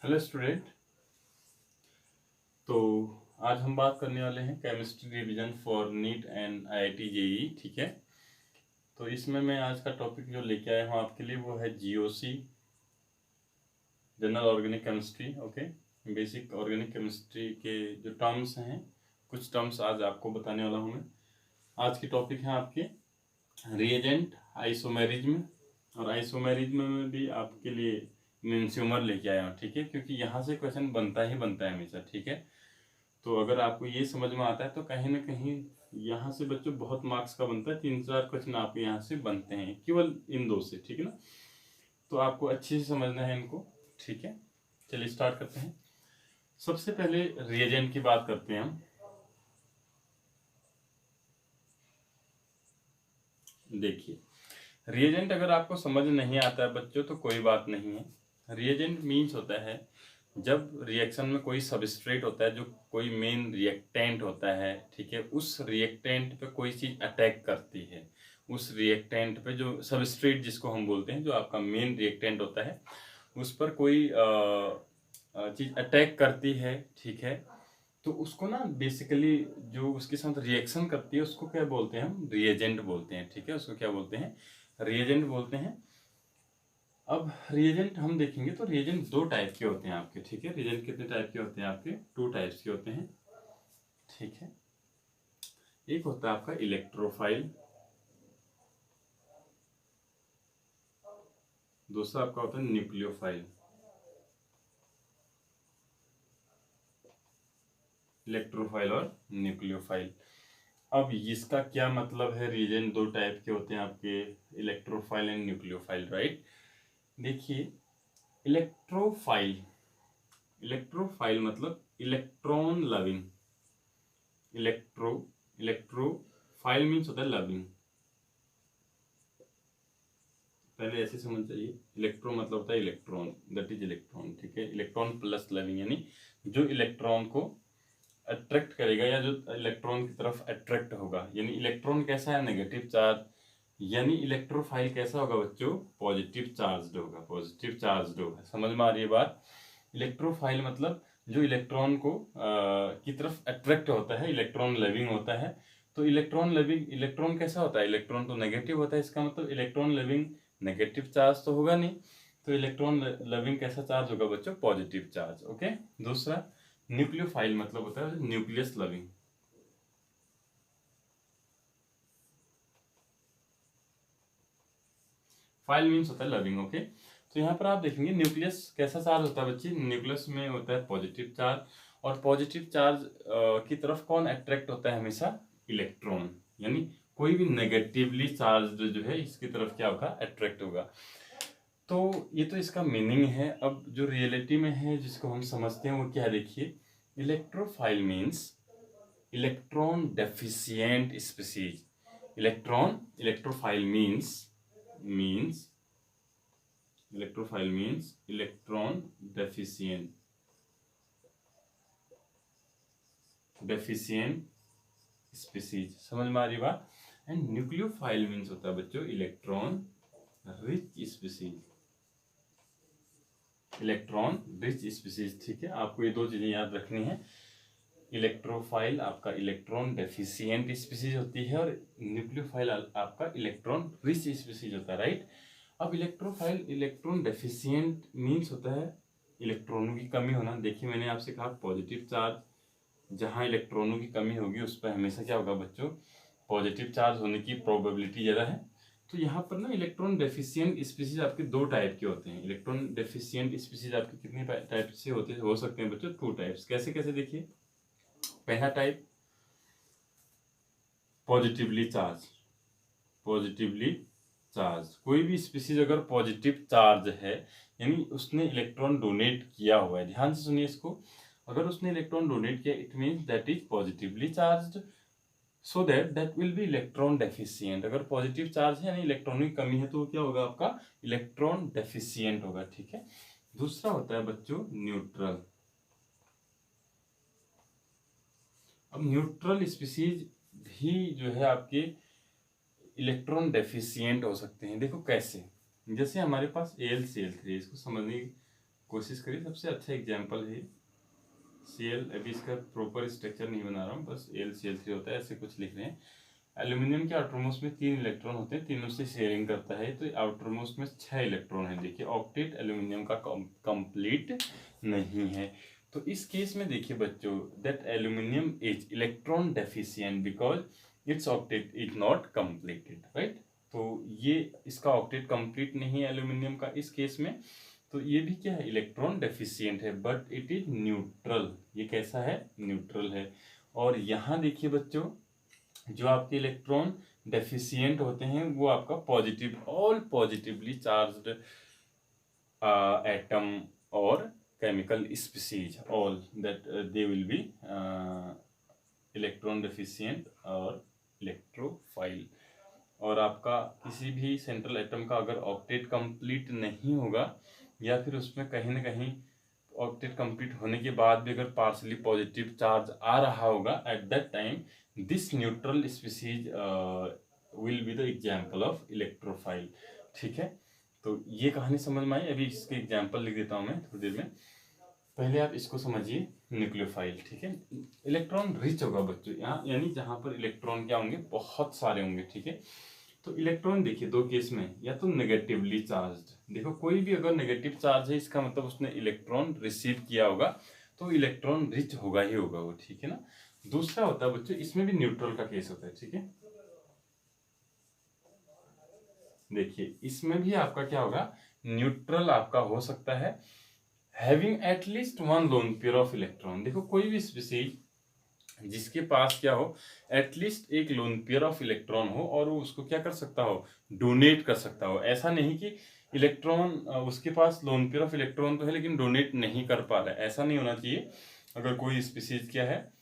Hello student. तो आज हम बात करने वाले हैं chemistry revision for neat and IIT JEE. ठीक है, तो इसमें मैं आज का टॉपिक जो लेके आया हूँ आपके लिए वो है GOC, general organic chemistry. Okay, basic organic chemistry के जो टर्म्स हैं, कुछ टर्म्स आज आपको बताने वाला हूँ मैं। आज की टॉपिक है आपके रिएजेंट, आइसोमेरिज्म, और आइसोमेरिज्म में भी आपके लिए मेंस्यूमर लेके आया हूँ। ठीक है, क्योंकि यहाँ से क्वेश्चन बनता ही बनता है हमेशा। ठीक है, तो अगर आपको ये समझ में आता है तो कहीं ना कहीं यहाँ से बच्चों बहुत मार्क्स का बनता है, 3-4 क्वेश्चन आपके यहाँ से बनते हैं केवल इन दो से। ठीक है ना, तो आपको अच्छे से समझना है इनको। ठीक है, चलिए स्टार्ट करते हैं। सबसे पहले रिएजेंट की बात करते हैं हम। देखिए, रिएजेंट अगर आपको समझ नहीं आता है बच्चों तो कोई बात नहीं है। रिएजेंट मीन्स होता है जब रिएक्शन में कोई सबस्ट्रेट होता है, जो कोई मेन रिएक्टेंट होता है, ठीक है, उस रिएक्टेंट पे कोई चीज अटैक करती है, उस रिएक्टेंट पे जो सबस्ट्रेट जिसको हम बोलते हैं, जो आपका मेन रिएक्टेंट होता है, उस पर कोई चीज अटैक करती है। ठीक है, तो उसको ना बेसिकली जो उसके साथ रिएक्शन करती है उसको क्या बोलते हैं, हम रिएजेंट बोलते हैं। ठीक है, उसको क्या बोलते हैं, रिएजेंट बोलते हैं। अब रिएजेंट हम देखेंगे तो रिएजेंट दो टाइप के होते हैं आपके। ठीक है, रिएजेंट कितने टाइप के होते हैं आपके, 2 टाइप्स के होते हैं। ठीक है, एक होता है आपका इलेक्ट्रोफाइल, दूसरा आपका होता है न्यूक्लियोफाइल। इलेक्ट्रोफाइल और न्यूक्लियोफाइल। अब इसका क्या मतलब है, रिएजेंट दो टाइप के होते हैं आपके, इलेक्ट्रोफाइल एंड न्यूक्लियोफाइल, राइट। देखिए, इलेक्ट्रोफाइल, इलेक्ट्रोफाइल मतलब इलेक्ट्रॉन लविंग। इलेक्ट्रोफाइल मीन्स होता है लविंग। पहले ऐसे समझ चाहिए, इलेक्ट्रो मतलब होता है इलेक्ट्रॉन, दैट इज इलेक्ट्रॉन। ठीक है, इलेक्ट्रॉन प्लस लविंग, यानी जो इलेक्ट्रॉन को अट्रैक्ट करेगा या जो इलेक्ट्रॉन की तरफ अट्रैक्ट होगा। यानी इलेक्ट्रॉन कैसा है, नेगेटिव चार्ज, यानी इलेक्ट्रोफाइल कैसा होगा बच्चों, पॉजिटिव चार्ज होगा, पॉजिटिव चार्ज होगा। समझ में आ रही है बात। इलेक्ट्रोफाइल मतलब जो इलेक्ट्रॉन को की तरफ अट्रैक्ट होता है, इलेक्ट्रॉन लविंग होता है। तो इलेक्ट्रॉन लविंग, इलेक्ट्रॉन कैसा होता है, इलेक्ट्रॉन तो नेगेटिव होता है, इसका मतलब इलेक्ट्रॉन लविंग नेगेटिव चार्ज तो होगा नहीं, तो इलेक्ट्रॉन लविंग कैसा चार्ज होगा बच्चों, पॉजिटिव चार्ज। ओके, दूसरा न्यूक्लियोफाइल मतलब होता है न्यूक्लियस लविंग। फाइल मीन्स होता है लविंग। ओके, तो यहाँ पर आप देखेंगे न्यूक्लियस कैसा चार्ज होता है बच्चे, न्यूक्लियस में होता है पॉजिटिव चार्ज, और पॉजिटिव चार्ज की तरफ कौन अट्रैक्ट होता है हमेशा, इलेक्ट्रॉन। यानी कोई भी नेगेटिवली चार्ज जो है इसकी तरफ क्या होगा, अट्रैक्ट होगा। तो ये तो इसका मीनिंग है। अब जो रियलिटी में है जिसको हम समझते हैं वो क्या है, देखिए, electrophile means electron deficient species. Electrophile means electrophile means electron deficient species. समझ में आ रही बात। एंड न्यूक्लियोफाइल मीन्स होता है बच्चों electron rich species, electron rich species. ठीक है, आपको ये दो चीजें याद रखनी है। इलेक्ट्रोफाइल आपका इलेक्ट्रॉन डेफिशिएंट स्पीसीज होती है, और न्यूक्लियोफाइल आपका इलेक्ट्रॉन रिच स्पीसीज होता है, राइट। अब इलेक्ट्रोफाइल इलेक्ट्रॉन डेफिशिएंट मीन्स होता है इलेक्ट्रॉनों की कमी होना। देखिए, मैंने आपसे कहा पॉजिटिव चार्ज, जहां इलेक्ट्रॉनों की कमी होगी उस पर हमेशा क्या होगा बच्चों, पॉजिटिव चार्ज होने की प्रोबेबिलिटी ज़्यादा है। तो यहाँ पर ना इलेक्ट्रॉन डेफिशिएंट स्पीसीज आपके दो टाइप के होते हैं। इलेक्ट्रॉन डेफिशिएंट स्पीसीज आपके कितने टाइप से हो सकते हैं बच्चों, 2 टाइप्स। कैसे कैसे, देखिए, पहला type positively charge. Positively charge, कोई भी स्पीसीज अगर पॉजिटिव चार्ज है, यानी उसने इलेक्ट्रॉन डोनेट किया हुआ है, ध्यान से सुनिए इसको, अगर उसने इलेक्ट्रॉन डोनेट किया it means that is positively charged, so that will be electron deficient. अगर पॉजिटिव चार्ज है यानी इलेक्ट्रॉन की कमी है तो क्या होगा आपका, इलेक्ट्रॉन डेफिशिएंट होगा। ठीक है, दूसरा होता है बच्चों न्यूट्रल। अब न्यूट्रल स्पीसीज भी जो है आपके इलेक्ट्रॉन डेफिशिएंट हो सकते हैं। देखो कैसे, जैसे हमारे पास AlCl3, इसको समझने की कोशिश करिए। सबसे अच्छा एग्जाम्पल है Cl, अभी इसका प्रॉपर स्ट्रक्चर नहीं बना रहा हूँ, बस AlCl3 होता है, ऐसे कुछ लिख रहे हैं। एल्यूमिनियम के आउटरमोस्ट में 3 इलेक्ट्रॉन होते हैं, तीनों से शेयरिंग करता है, तो आउटरमोस्ट में 6 इलेक्ट्रॉन है। देखिए ऑक्टेट एल्यूमिनियम का कंप्लीट नहीं है। तो इस केस में देखिए बच्चों, that aluminium is electron deficient because it's octet is not completed, right. तो ये इसका ऑक्टेट कंप्लीट नहीं है एल्यूमिनियम का इस केस में, तो ये भी क्या है, इलेक्ट्रॉन डेफिशिएंट है, बट इट इज न्यूट्रल। ये कैसा है, न्यूट्रल है। और यहाँ देखिए बच्चों, जो आपके इलेक्ट्रॉन डेफिशिएंट होते हैं वो आपका positive, all positively charged atom और chemical species, all that they will be electron deficient और इलेक्ट्रोफाइल। और आपका किसी भी सेंट्रल एटम का अगर ऑक्टेट कंप्लीट नहीं होगा, या फिर उसमें कहीं ना कहीं ऑक्टेट कंप्लीट होने के बाद भी अगर पार्शली पॉजिटिव चार्ज आ रहा होगा, eight that time this neutral species will be the example of electrophile. ठीक है, तो ये कहानी समझ में आई। अभी इसके एग्जाम्पल लिख देता हूँ मैं थोड़ी देर में, पहले आप इसको समझिए, न्यूक्लियोफाइल। ठीक है, इलेक्ट्रॉन रिच होगा बच्चों यहाँ, यानी जहाँ पर इलेक्ट्रॉन क्या होंगे, बहुत सारे होंगे। ठीक है, तो इलेक्ट्रॉन देखिए दो केस में, या तो नेगेटिवली चार्ज्ड, देखो कोई भी अगर नेगेटिव चार्ज है इसका मतलब उसने इलेक्ट्रॉन रिसीव किया होगा, तो इलेक्ट्रॉन रिच होगा ही होगा वो। ठीक है ना। दूसरा होता है बच्चों, इसमें भी न्यूट्रल का केस होता है। ठीक है, देखिए इसमें भी आपका क्या होगा, न्यूट्रल आपका हो सकता है, having at least one lone pair of electron. देखो कोई भी स्पीसीज जिसके पास क्या हो, एटलीस्ट एक लोन पेयर ऑफ इलेक्ट्रॉन हो, और वो उसको क्या कर सकता हो, डोनेट कर सकता हो। ऐसा नहीं कि इलेक्ट्रॉन उसके पास लोन पेयर ऑफ इलेक्ट्रॉन तो है लेकिन डोनेट नहीं कर पा रहा है, ऐसा नहीं होना चाहिए। अगर कोई स्पीसीज क्या है,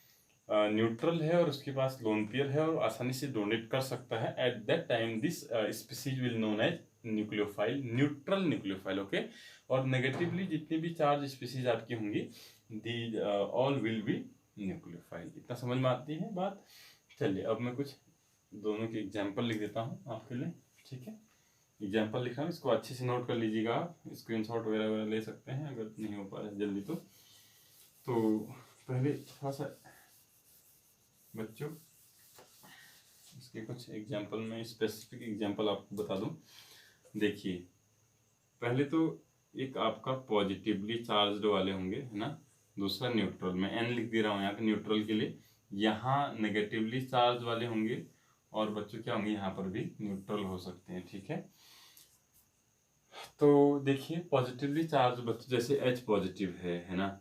न्यूट्रल है और उसके पास लोन पेयर है और आसानी से डोनेट कर सकता है, at that time this species will known as nucleophile, neutral nucleophile. Okay, और नेगेटिवली जितनी भी चार्ज स्पीसीज आपकी होंगी, they all will be nucleophile. इतना समझ में आती है बात। चलिए अब मैं कुछ दोनों के एग्जाम्पल लिख देता हूँ आपके लिए। ठीक है, एग्जाम्पल लिखा हूँ, इसको अच्छे से नोट कर लीजिएगा, आप स्क्रीनशॉट वगैरह वगैरह ले सकते हैं अगर नहीं हो पा रहा है जल्दी। तो पहले थोड़ा सा बच्चों इसके कुछ एग्जाम्पल में, स्पेसिफिक एग्जाम्पल आपको बता दूं। देखिए पहले तो एक आपका पॉजिटिवली चार्ज्ड वाले होंगे, है ना, दूसरा न्यूट्रल, में एन लिख दे रहा हूँ यहाँ पे न्यूट्रल के लिए। यहाँ नेगेटिवली चार्ज वाले होंगे, और बच्चों क्या होंगे, यहाँ पर भी न्यूट्रल हो सकते हैं। ठीक है, तो देखिए पॉजिटिवली चार्ज बच्चों जैसे H पॉजिटिव है ना,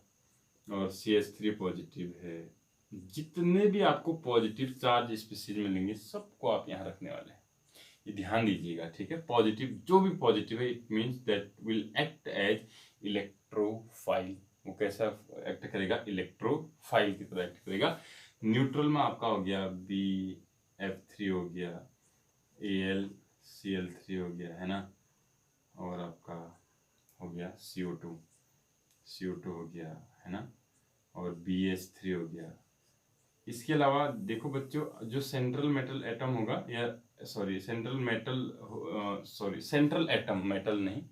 और CH3 पॉजिटिव है, जितने भी आपको पॉजिटिव चार्ज स्पीसीज मिलेंगे सबको आप यहाँ रखने वाले हैं, ये ध्यान दीजिएगा। ठीक है, पॉजिटिव जो भी पॉजिटिव है, it means that will act as electrophile. वो कैसा एक्ट करेगा, इलेक्ट्रोफाइल की तरह एक्ट करेगा। न्यूट्रल में आपका हो गया BF3 हो गया, AlCl3 हो गया, है ना, और आपका हो गया CO2 हो गया, है ना, और BH3 हो गया। इसके अलावा देखो बच्चों, जो सेंट्रल मेटल एटम होगा, या सॉरी सेंट्रल एटम, मेटल नहीं,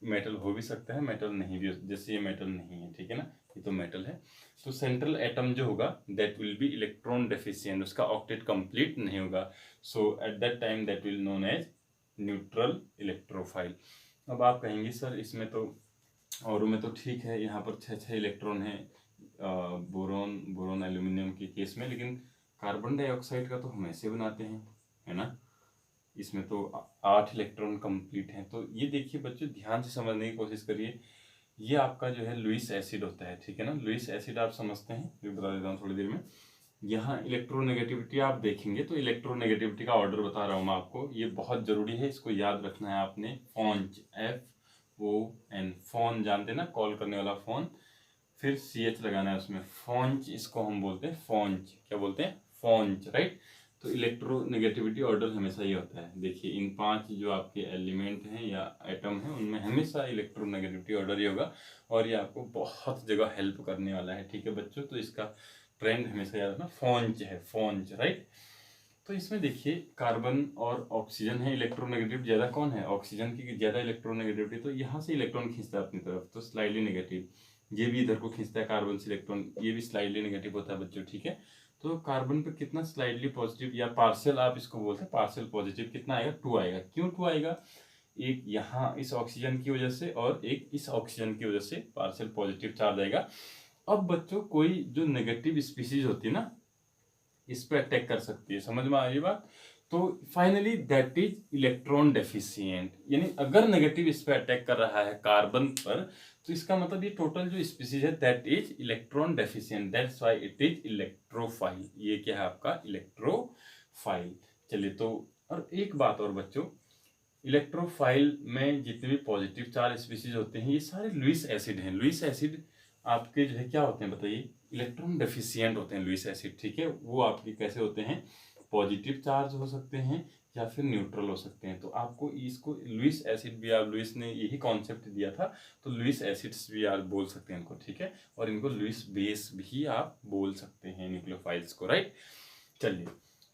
मेटल हो भी सकता है, मेटल नहीं भी, जैसे ये मेटल नहीं है। ठीक है ना, ये तो मेटल है। तो सेंट्रल एटम जो होगा that will be electron deficient, उसका ऑक्टेट कंप्लीट नहीं होगा, so at that time that will known as neutral electrophile. अब आप कहेंगे सर इसमें तो औरों में तो ठीक है, यहाँ पर 6 इलेक्ट्रॉन है बोरोन एल्यूमिनियम के केस में, लेकिन कार्बन डाइऑक्साइड का तो हम ऐसे बनाते हैं, है ना, इसमें तो 8 इलेक्ट्रॉन कंप्लीट हैं। तो ये देखिए बच्चों, ध्यान से समझने की कोशिश करिए। ये आपका जो है लुईस एसिड होता है। ठीक है ना, लुईस एसिड आप समझते हैं, ये बता देता हूँ थोड़ी देर में। यहाँ इलेक्ट्रोनेगेटिविटी आप देखेंगे तो इलेक्ट्रोनेगेटिविटी का ऑर्डर बता रहा हूँ मैं आपको, ये बहुत जरूरी है, इसको याद रखना है आपने। फोन्च, FON, फोन जानते हैं ना, कॉल करने वाला फोन, फिर CH लगाना है उसमें, फोन्च इसको हम बोलते हैं, फोन्च, क्या बोलते हैं, फोन्च, राइट। तो इलेक्ट्रोनेगेटिविटी ऑर्डर हमेशा ये होता है। देखिए इन 5 जो आपके एलिमेंट हैं या एटम हैं, उनमें हमेशा इलेक्ट्रोनेगेटिविटी ऑर्डर ही होगा, और ये आपको बहुत जगह हेल्प करने वाला है। ठीक है बच्चों, तो इसका ट्रेंड हमेशा याद रखना, फोन्च है, फोन्च, राइट। तो इसमें देखिए कार्बन और ऑक्सीजन है, इलेक्ट्रोनेगेटिव ज़्यादा कौन है, ऑक्सीजन की ज़्यादा इलेक्ट्रोनेगेटिविटी, तो यहाँ से इलेक्ट्रॉन खींचता है अपनी तरफ, तो स्लाइडली नेगेटिव। ये भी इधर को खींचता है कार्बन से इलेक्ट्रॉन, ये भी स्लाइडली नेगेटिव होता है बच्चों, ठीक है। तो कार्बन पे कितना स्लाइडली पॉजिटिव या पार्शियल आप इसको बोलते हैं, पार्शियल पॉजिटिव कितना आएगा, 2 आएगा। क्यों 2 आएगा, एक यहाँ इस ऑक्सीजन की वजह से और एक इस ऑक्सीजन की वजह से पार्शियल पॉजिटिव चार्ज आएगा। अब बच्चों कोई जो नेगेटिव स्पीसीज होती है ना, इस पे अटैक कर सकती है, समझ में आ रही बात। तो finally that is electron deficient, यानी अगर नेगेटिव इस पे अटैक कर रहा है कार्बन पर, तो इसका मतलब ये टोटल जो स्पीसीज है that is electron deficient, that's why it is electrophile. ये क्या है आपका इलेक्ट्रोफाइल। चलिए, तो और एक बात और बच्चों, इलेक्ट्रोफाइल में जितने भी पॉजिटिव चार्ज स्पीसीज होते हैं ये सारे लुईस एसिड हैं। लुईस एसिड आपके जो है क्या होते हैं बताइए, इलेक्ट्रॉन डेफिशिएंट होते हैं लुईस एसिड, ठीक है। वो आपके कैसे होते हैं, पॉजिटिव चार्ज हो सकते हैं या फिर न्यूट्रल हो सकते हैं। तो आपको इसको लुईस एसिड भी, आप लुईस ने यही कॉन्सेप्ट दिया था, तो लुईस एसिड्स भी आप बोल सकते हैं इनको, ठीक है। और इनको लुईस बेस भी आप बोल सकते हैं न्यूक्लियोफाइल्स को, राइट। चलिए,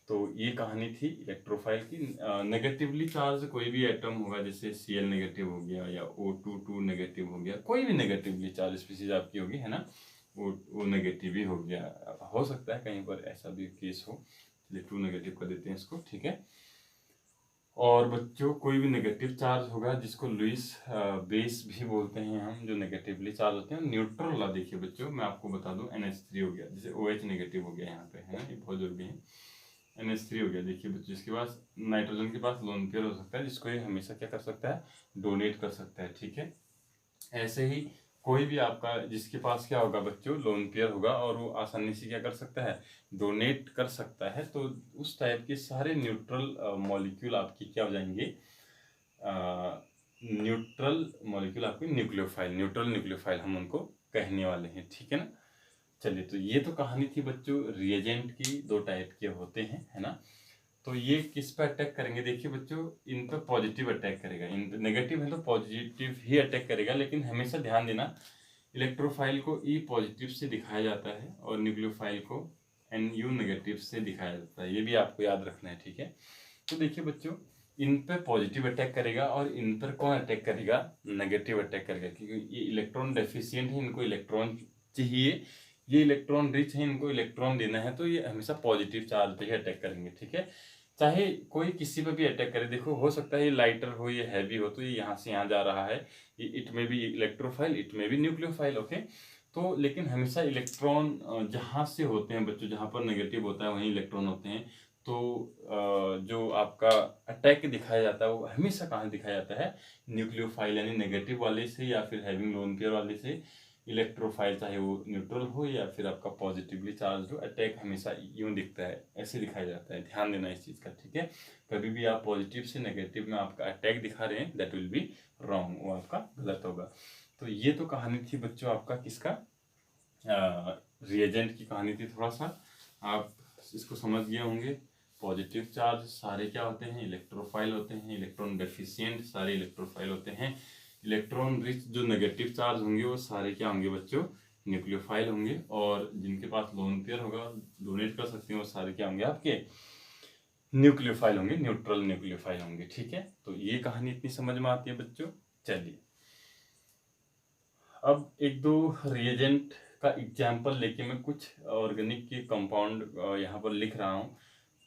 तो ये कहानी थी इलेक्ट्रोफाइल की। नेगेटिवली चार्ज कोई भी एटम होगा, जैसे Cl नेगेटिव हो गया या O2 नेगेटिव हो गया, कोई भी नेगेटिवली चार्ज स्पीसीज आपकी होगी, है ना, वो नेगेटिव ही हो गया, हो सकता है कहीं पर ऐसा भी केस हो। चलिए 2 नेगेटिव कर देते हैं इसको, ठीक है। और बच्चों कोई भी नेगेटिव चार्ज होगा जिसको लुईस बेस भी बोलते हैं हम, जो नेगेटिवली चार्ज होते हैं। न्यूट्रल वाला देखिए बच्चों, मैं आपको बता दूं, NH3 हो गया, जैसे OH नेगेटिव हो गया यहाँ पे, है ना, ये बहुत जरूरी है। NH3 हो गया, देखिए बच्चों, इसके पास नाइट्रोजन के पास लोन पेयर हो सकता है, जिसको ये हमेशा क्या कर सकता है, डोनेट कर सकता है, ठीक है। ऐसे ही कोई भी आपका जिसके पास क्या होगा बच्चों, लोन पेयर होगा और वो आसानी से क्या कर सकता है, डोनेट कर सकता है। तो उस टाइप के सारे न्यूट्रल मॉलिक्यूल आपकी क्या हो जाएंगे, न्यूट्रल मॉलिक्यूल आपके न्यूक्लियोफाइल, न्यूट्रल न्यूक्लियोफाइल हम उनको कहने वाले हैं, ठीक है ना। चलिए, तो ये तो कहानी थी बच्चों रिएजेंट की, 2 टाइप के होते हैं, है ना। तो ये किस पे अटैक करेंगे, देखिए बच्चों, इन पर पॉजिटिव अटैक करेगा, इन नेगेटिव है तो पॉजिटिव ही अटैक करेगा। लेकिन हमेशा ध्यान देना, इलेक्ट्रोफाइल को ई पॉजिटिव से दिखाया जाता है और न्यूक्लियोफाइल को NU नेगेटिव से दिखाया जाता है, ये भी आपको याद रखना है, ठीक है। तो देखिए बच्चों, इन पे पॉजिटिव अटैक करेगा और इन पर कौन अटैक करेगा, नेगेटिव अटैक करेगा, क्योंकि ये इलेक्ट्रॉन डेफिशिएंट है, इनको इलेक्ट्रॉन चाहिए, ये इलेक्ट्रॉन रिच है, इनको इलेक्ट्रॉन देना है, तो ये हमेशा पॉजिटिव चार्ज पे ही अटैक करेंगे, ठीक है। चाहे कोई किसी पे भी अटैक करे, देखो हो सकता है ये लाइटर हो, ये हैवी हो, तो ये यहाँ से यहाँ जा रहा है, ये इट में भी इलेक्ट्रोफाइल, इट में भी न्यूक्लियोफाइल, ओके। तो लेकिन हमेशा इलेक्ट्रॉन जहाँ से होते हैं बच्चों, जहाँ पर नेगेटिव होता है वहीं इलेक्ट्रॉन होते हैं। तो जो आपका अटैक दिखाया जाता है वो हमेशा कहाँ दिखाया जाता है, न्यूक्लियोफाइल यानी नेगेटिव वाले से या फिर हैविंग लोन पेयर वाले से। इलेक्ट्रोफाइल चाहे वो न्यूट्रल हो या फिर आपका पॉजिटिवली चार्ज हो, अटैक हमेशा यूं दिखता है, ऐसे दिखाया जाता है, ध्यान देना इस चीज़ का, ठीक है। कभी भी आप पॉजिटिव से नेगेटिव में आपका अटैक दिखा रहे हैं, दैट विल बी रॉन्ग, वो आपका गलत होगा। तो ये तो कहानी थी बच्चों आपका किसका, रिएजेंट की कहानी थी। थोड़ा सा आप इसको समझ गए होंगे। पॉजिटिव चार्ज सारे क्या होते हैं, इलेक्ट्रोफाइल होते हैं, इलेक्ट्रॉन डेफिशिएंट सारे इलेक्ट्रोफाइल होते हैं, इलेक्ट्रॉन रिच जो नेगेटिव चार्ज होंगे वो सारे क्या होंगे बच्चों, न्यूक्लियोफाइल होंगे, और जिनके पास लोन पेयर होगा, डोनेट कर सकते हैं, वो सारे क्या होंगे आपके, न्यूक्लियोफाइल होंगे, न्यूट्रल न्यूक्लियोफाइल होंगे, ठीक है। तो ये कहानी इतनी समझ में आती है बच्चों। चलिए, अब एक दो रिएजेंट का एग्जाम्पल लेके मैं कुछ ऑर्गेनिक के कंपाउंड यहाँ पर लिख रहा हूँ,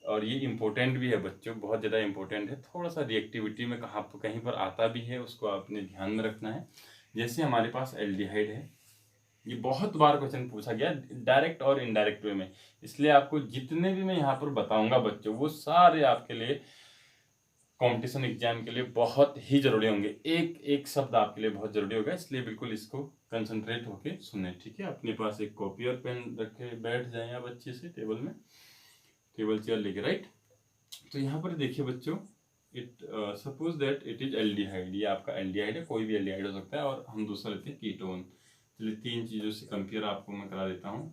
और ये इम्पोर्टेंट भी है बच्चों, बहुत ज़्यादा इम्पोर्टेंट है। थोड़ा सा रिएक्टिविटी में कहाँ कहीं पर आता भी है, उसको आपने ध्यान में रखना है। जैसे हमारे पास एल्डिहाइड है, ये बहुत बार क्वेश्चन पूछा गया डायरेक्ट और इनडायरेक्ट वे में, इसलिए आपको जितने भी मैं यहाँ पर बताऊंगा बच्चों, वो सारे आपके लिए कंपटीशन एग्जाम के लिए बहुत ही जरूरी होंगे, एक एक शब्द आपके लिए बहुत जरूरी होगा, इसलिए बिल्कुल इसको कंसंट्रेट होके सुने, ठीक है। अपने पास एक कॉपी और पेन रखे बैठ जाएं आप अच्छे से टेबल में, टेबल चेयर लेके, राइट। तो यहाँ पर देखिए बच्चों, it suppose that it is aldehyde, ये आपका एल्डिहाइड है, कोई भी एल्डिहाइड हो सकता है, और हम दूसरा लेते हैं कीटोन। चलिए 3 चीज़ों से कंपेयर आपको मैं करा देता हूँ।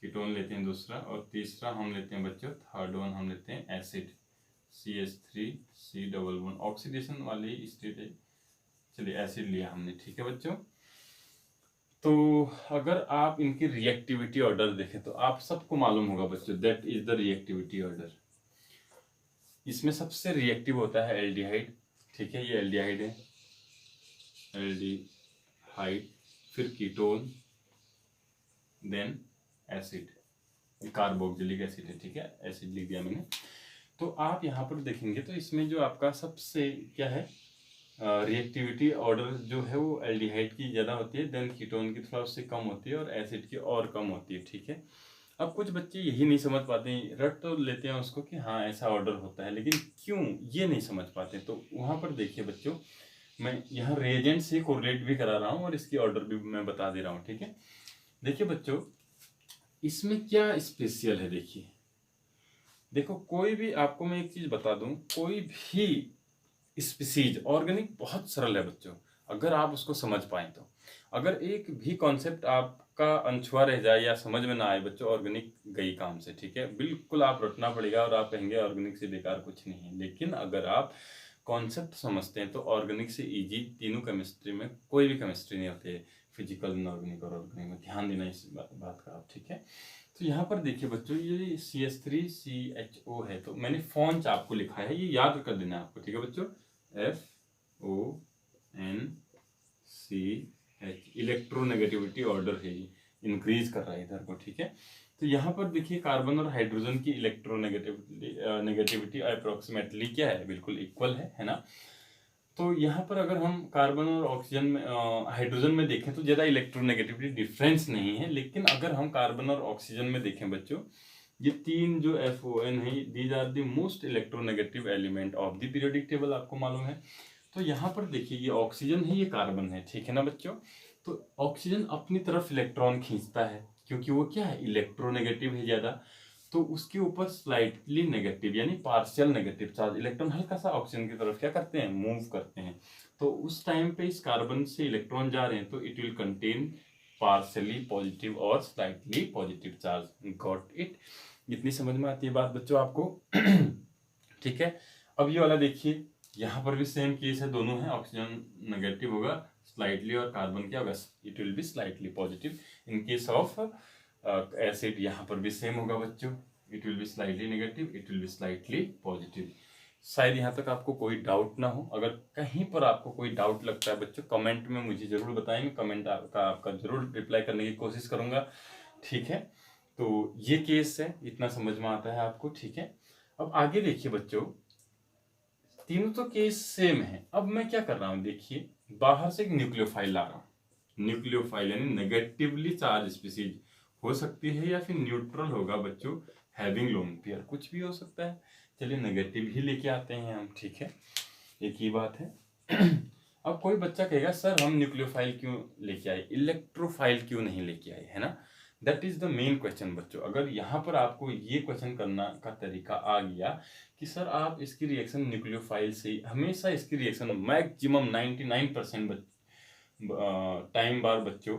कीटोन लेते हैं दूसरा, और तीसरा हम लेते हैं बच्चों, थर्ड वन हम लेते हैं एसिड, CH3C11, ऑक्सीडेशन वाली स्टेट है। चलिए एसिड लिया हमने, ठीक है बच्चों। तो अगर आप इनकी रिएक्टिविटी ऑर्डर देखें तो आप सबको मालूम होगा बच्चों, that is the reactivity order. इसमें सबसे रिएक्टिव होता है एल्डिहाइड, ठीक है, ये एल्डिहाइड है, एल्डिहाइड, फिर ketone, then acid, carboxylic acid है, ठीक है, एसिड लिख दिया मैंने। तो आप यहाँ पर देखेंगे तो इसमें जो आपका सबसे क्या है रिएक्टिविटी ऑर्डर जो है वो एल्डिहाइड की ज़्यादा होती है, देन कीटोन की थोड़ा उससे कम होती है और एसिड की और कम होती है, ठीक है। अब कुछ बच्चे यही नहीं समझ पाते हैं, रट तो लेते हैं उसको कि हाँ ऐसा ऑर्डर होता है, लेकिन क्यों ये नहीं समझ पाते। तो वहाँ पर देखिए बच्चों, मैं यहाँ रिएजेंट से कोरिलेट भी करा रहा हूँ और इसकी ऑर्डर भी मैं बता दे रहा हूँ, ठीक है। देखिए बच्चों, इसमें क्या स्पेशल है, देखिए देखो, कोई भी आपको मैं एक चीज बता दूं, कोई भी स्पीसीज ऑर्गेनिक बहुत सरल है बच्चों, अगर आप उसको समझ पाए तो। अगर एक भी कॉन्सेप्ट आपका अनछुआ रह जाए या समझ में ना आए बच्चों, ऑर्गेनिक गई काम से, ठीक है, बिल्कुल आप रटना पड़ेगा और आप कहेंगे ऑर्गेनिक से बेकार कुछ नहीं है। लेकिन अगर आप कॉन्सेप्ट समझते हैं तो ऑर्गेनिक से इजी तीनों केमिस्ट्री में कोई भी केमिस्ट्री नहीं होती है, फिजिकल, इनऑर्गेनिक और ऑर्गेनिक में, ध्यान देना इस बात का आप, ठीक है। तो यहाँ पर देखिए बच्चों, ये CH3CHO है, तो मैंने फोन्च आपको लिखा है, ये याद कर देना आपको, ठीक है बच्चों, FONCH, इलेक्ट्रोनेगेटिविटी ऑर्डर है, ये इंक्रीज कर रहा है इधर को, ठीक है। तो यहाँ पर देखिए कार्बन और हाइड्रोजन की नेगेटिविटी अप्रोक्सीमेटली क्या है, बिल्कुल इक्वल है ना। तो यहाँ पर अगर हम कार्बन और ऑक्सीजन में हाइड्रोजन में देखें तो ज़्यादा इलेक्ट्रोनेगेटिविटी डिफरेंस नहीं है, लेकिन अगर हम कार्बन और ऑक्सीजन में देखें बच्चों, ये तीन जो FON है, these are the most electronegative element of the periodic table, आपको मालूम है। तो यहाँ पर देखिए, ये ऑक्सीजन है, ये कार्बन है, ठीक है ना बच्चों। तो ऑक्सीजन अपनी तरफ इलेक्ट्रॉन खींचता है क्योंकि वो क्या है, इलेक्ट्रोनेगेटिव है ज़्यादा, तो उसके ऊपर स्लाइटली नेगेटिव यानी पार्शियल नेगेटिव चार्ज, इलेक्ट्रॉन हल्का सा ऑक्सीजन की तरफ क्या करते हैं, मूव करते हैं। तो उस टाइम पे इस कार्बन से इलेक्ट्रॉन जा रहे हैं तो it will contain partially positive और slightly positive charge. Got it? इतनी समझ में आती है बात बच्चों आपको? ठीक है। अब ये वाला देखिए, यहाँ पर भी सेम केस है, दोनों है, ऑक्सीजन नेगेटिव होगा स्लाइटली और कार्बन क्या होगा, it will be slightly positive. In case of acid यहाँ पर भी सेम होगा बच्चों, it will be slightly negative, it will be slightly positive. शायद यहाँ तक आपको कोई डाउट ना हो। अगर कहीं पर आपको कोई डाउट लगता है बच्चों, कमेंट में मुझे जरूर बताएंगे, कमेंट आपका जरूर रिप्लाई करने की कोशिश करूंगा, ठीक है। तो ये केस है, इतना समझ में आता है आपको, ठीक है। अब आगे देखिए बच्चों, तीनों तो केस सेम है। अब मैं क्या कर रहा हूँ, देखिए बाहर से एक न्यूक्लियोफाइल ला रहा हूँ। न्यूक्लियोफाइल यानी नेगेटिवली चार्ज स्पीसीज हो सकती है या फिर न्यूट्रल होगा बच्चों, हैविंग लोन पेयर, कुछ भी हो सकता है। चलिए नेगेटिव ही लेके आते हैं हम, ठीक है, एक ही बात है। अब कोई बच्चा कहेगा सर हम न्यूक्लियोफाइल क्यों लेके आए, इलेक्ट्रोफाइल क्यों नहीं लेके आए, है ना। That is the main question बच्चों। अगर यहाँ पर आपको ये क्वेश्चन करना का तरीका आ गया कि सर आप इसकी रिएक्शन न्यूक्लियोफाइल से, हमेशा इसकी रिएक्शन मैक्सिमम 99% टाइम बार बच्चों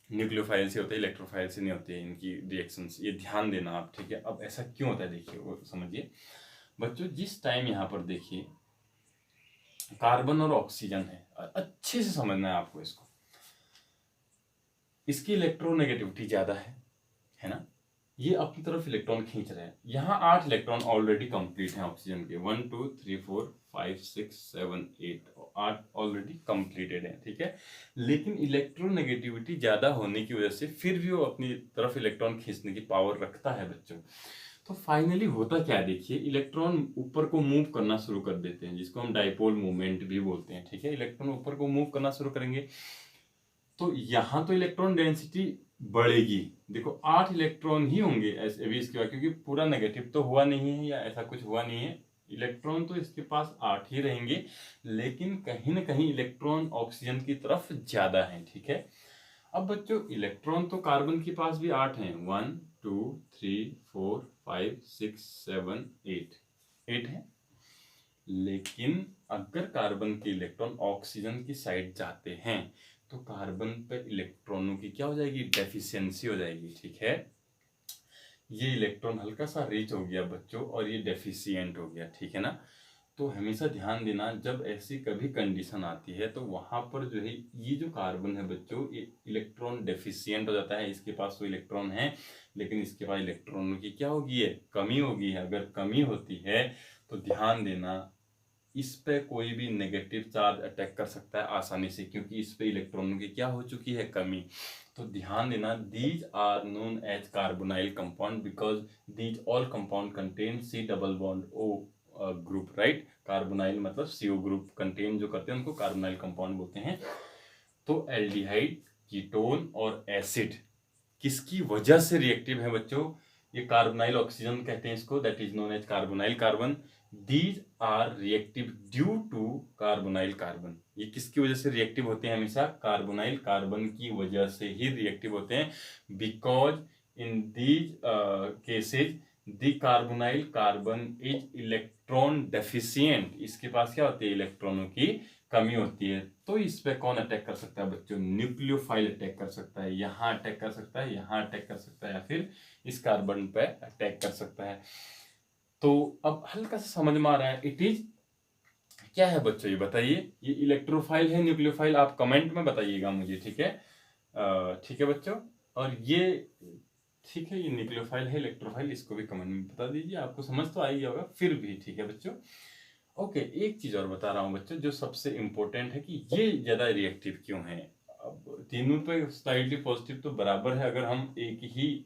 न्यूक्लियोफाइल से होते हैं, इलेक्ट्रोफाइल से नहीं होते हैं इनकी रिएक्शंस, ये ध्यान देना आप, ठीक है। अब ऐसा क्यों होता है देखिए, वो समझिए बच्चों। जिस टाइम यहाँ पर देखिए कार्बन और ऑक्सीजन है, अच्छे से समझना है आपको इसको, इसकी इलेक्ट्रोनेगेटिविटी ज्यादा है ना, ये अपनी तरफ इलेक्ट्रॉन खींच रहे हैं। यहाँ 8 इलेक्ट्रॉन ऑलरेडी कंप्लीट हैं ऑक्सीजन के, 1 2 3 4 5 6 7 8, 8 ऑलरेडी कंप्लीटेड है, ठीक है। लेकिन इलेक्ट्रोनेगेटिविटी ज्यादा होने की वजह से फिर भी वो अपनी तरफ इलेक्ट्रॉन खींचने की पावर रखता है बच्चों। तो फाइनली होता क्या है देखिए, इलेक्ट्रॉन ऊपर को मूव करना शुरू कर देते हैं, जिसको हम डाइपोल मूवमेंट भी बोलते हैं, ठीक है। इलेक्ट्रॉन ऊपर को मूव करना शुरू करेंगे तो यहाँ तो इलेक्ट्रॉन डेंसिटी बढ़ेगी। देखो 8 इलेक्ट्रॉन ही होंगे ऐसे भी इसके बाद, क्योंकि पूरा नेगेटिव तो हुआ नहीं है या ऐसा कुछ हुआ नहीं है, इलेक्ट्रॉन तो इसके पास 8 ही रहेंगे, लेकिन कहीं ना कहीं इलेक्ट्रॉन ऑक्सीजन की तरफ ज्यादा है, ठीक है। अब बच्चों इलेक्ट्रॉन तो कार्बन के पास भी 8 हैं, 1 2 3 4 5 6 7 8, 8 है। लेकिन अगर कार्बन के इलेक्ट्रॉन ऑक्सीजन की साइड जाते हैं तो कार्बन पर इलेक्ट्रॉनों की क्या हो जाएगी, डेफिशिएंसी हो जाएगी, ठीक है। ये इलेक्ट्रॉन हल्का सा रिच हो गया बच्चों और ये डेफिशिएंट हो गया, ठीक है ना। तो हमेशा ध्यान देना, जब ऐसी कभी कंडीशन आती है तो वहां पर जो है ये जो कार्बन है बच्चों, ये इलेक्ट्रॉन डेफिशिएंट हो जाता है। इसके पास तो इलेक्ट्रॉन है लेकिन इसके पास इलेक्ट्रॉनों की क्या होगी है, कमी होगी है। अगर कमी होती है तो ध्यान देना, इस पे कोई भी नेगेटिव चार्ज अटैक कर सकता है आसानी से, क्योंकि इस पे इलेक्ट्रॉनों की क्या हो चुकी है, कमी। तो ध्यान देना, these are known as carbonyl compound because these all compound contain C double bond O group, right. Carbonyl मतलब CO ग्रुप कंटेन जो करते हैं उनको कार्बोनाइल कंपाउंड बोलते हैं। तो एल्डिहाइड, कीटोन और एसिड किसकी वजह से रिएक्टिव है बच्चों, ये कार्बोनाइल ऑक्सीजन कहते हैं इसको, that is known as carbonyl carbon. These are reactive due to carbonyl carbon, ये किसकी वजह से रिएक्टिव होते हैं, हमेशा कार्बोनाइल कार्बन की वजह से ही रिएक्टिव होते हैं। Because in these cases the carbonyl carbon is electron deficient, इसके पास क्या होती है, इलेक्ट्रॉनों की कमी होती है। तो इस पे कौन अटैक कर सकता है बच्चों, न्यूक्लियोफाइल अटैक कर सकता है, यहाँ अटैक कर सकता है, यहाँ अटैक कर सकता है, या फिर इस कार्बन पे अटैक कर सकता है। तो अब हल्का सा समझ में आ रहा है, इट इज क्या है बच्चों, ये बताइए, ये इलेक्ट्रोफाइल है न्यूक्लियोफाइल, आप कमेंट में बताइएगा मुझे, ठीक है। ठीक है बच्चों, और ये ठीक है, ये न्यूक्लियोफाइल है, इलेक्ट्रोफाइल, इसको भी कमेंट में बता दीजिए, आपको समझ तो आ ही होगा फिर भी, ठीक है बच्चों। ओके, एक चीज और बता रहा हूँ बच्चों, जो सबसे इम्पोर्टेंट है कि ये ज्यादा रिएक्टिव क्यों है। अब तीनों पे स्लाइडली पॉजिटिव तो बराबर है, अगर हम एक ही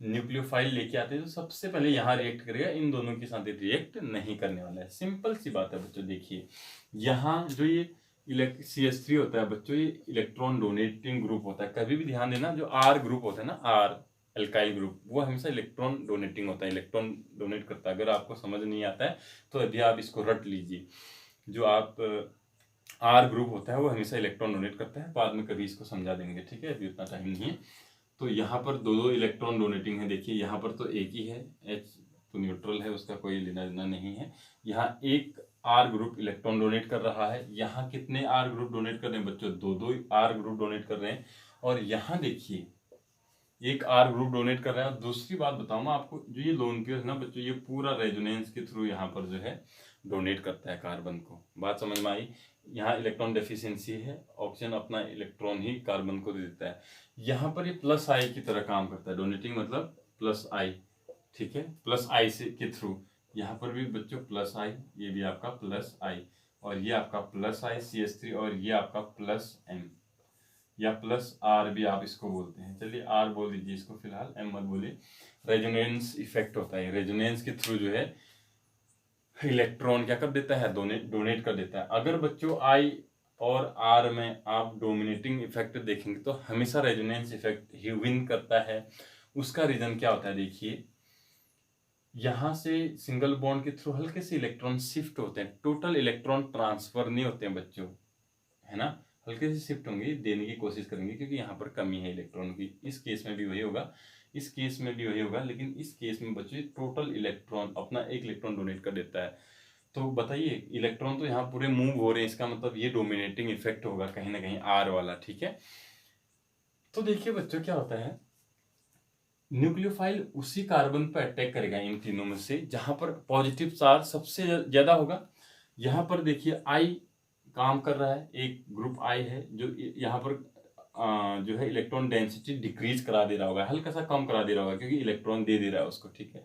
न्यूक्लियोफाइल लेके आते हैं तो सबसे पहले यहाँ रिएक्ट करेगा, इन दोनों के साथ रिएक्ट नहीं करने वाला है। सिंपल सी बात है बच्चों, देखिए यहाँ जो ये CH3 होता है बच्चों, ये इलेक्ट्रॉन डोनेटिंग ग्रुप होता है। कभी भी ध्यान देना, जो R ग्रुप होता है ना, R एल्काइल ग्रुप, वो हमेशा इलेक्ट्रॉन डोनेटिंग होता है, इलेक्ट्रॉन डोनेट करता है। अगर आपको समझ नहीं आता है तो अभी आप इसको रट लीजिए, जो आप R ग्रुप होता है वो हमेशा इलेक्ट्रॉन डोनेट करता है, बाद में कभी इसको समझा देंगे, ठीक है, अभी उतना टाइम नहीं है। तो यहाँ पर दो इलेक्ट्रॉन डोनेटिंग है, देखिए यहाँ पर तो एक ही है, H तो न्यूट्रल है, उसका कोई लेना देना नहीं है। यहाँ एक R ग्रुप इलेक्ट्रॉन डोनेट कर रहा है, यहाँ कितने R ग्रुप डोनेट कर रहे हैं बच्चों, दो R ग्रुप डोनेट कर रहे हैं। और यहाँ देखिए एक R ग्रुप डोनेट कर रहा है। और दूसरी बात बताऊँ मैं आपको, जो ये लोन पेयर है ना बच्चों, ये पूरा रेजोनेंस के थ्रू यहाँ पर जो है डोनेट करता है कार्बन को। बात समझ में आई, यहाँ इलेक्ट्रॉन डेफिशिएंसी है, ऑक्सीजन अपना इलेक्ट्रॉन ही कार्बन को दे देता है। यहाँ पर ये प्लस आई की तरह काम करता है, डोनेटिंग मतलब प्लस आई, ठीक है, प्लस आई से के थ्रू। यहाँ पर भी बच्चों प्लस आई, ये भी आपका प्लस आई, और ये आपका प्लस आई CH3, और ये आपका प्लस M या प्लस R भी आप इसको बोलते हैं। चलिए R बोल दीजिए इसको फिलहाल, M मत बोलिए। रेजोनेंस इफेक्ट होता है, रेजोनेंस के थ्रू जो है इलेक्ट्रॉन क्या कर देता है, डोनेट कर देता है। अगर बच्चों I और R में आप डोमिनेटिंग इफेक्ट देखेंगे तो हमेशा रेजोनेंस इफेक्ट ही विन करता है। उसका रीजन क्या होता है, देखिए यहाँ से सिंगल बॉन्ड के थ्रू हल्के से इलेक्ट्रॉन शिफ्ट होते हैं, टोटल इलेक्ट्रॉन ट्रांसफर नहीं होते हैं बच्चों, है ना, हल्के से शिफ्ट होंगे, देने की कोशिश करेंगे, क्योंकि यहाँ पर कमी है इलेक्ट्रॉन की। इस केस में भी वही होगा, इस केस में भी वही होगा, लेकिन इस केस में बच्चों टोटल इलेक्ट्रॉन अपना एक इलेक्ट्रॉन डोनेट कर देता है। तो बताइए, इलेक्ट्रॉन तो यहाँ पूरे मूव हो रहे हैं, इसका मतलब ये डोमिनेटिंग इफेक्ट होगा कहीं ना कहीं R वाला, ठीक है। तो देखिए बच्चों क्या होता है, न्यूक्लियोफाइल उसी कार्बन पर अटैक करेगा इन तीनों में से जहां पर पॉजिटिव चार्ज सबसे ज्यादा होगा। यहाँ पर देखिए I काम कर रहा है, एक ग्रुप I है जो यहाँ पर जो है इलेक्ट्रॉन डेंसिटी डिक्रीज करा दे रहा होगा, हल्का सा कम करा दे रहा होगा, क्योंकि इलेक्ट्रॉन दे रहा है उसको, ठीक है।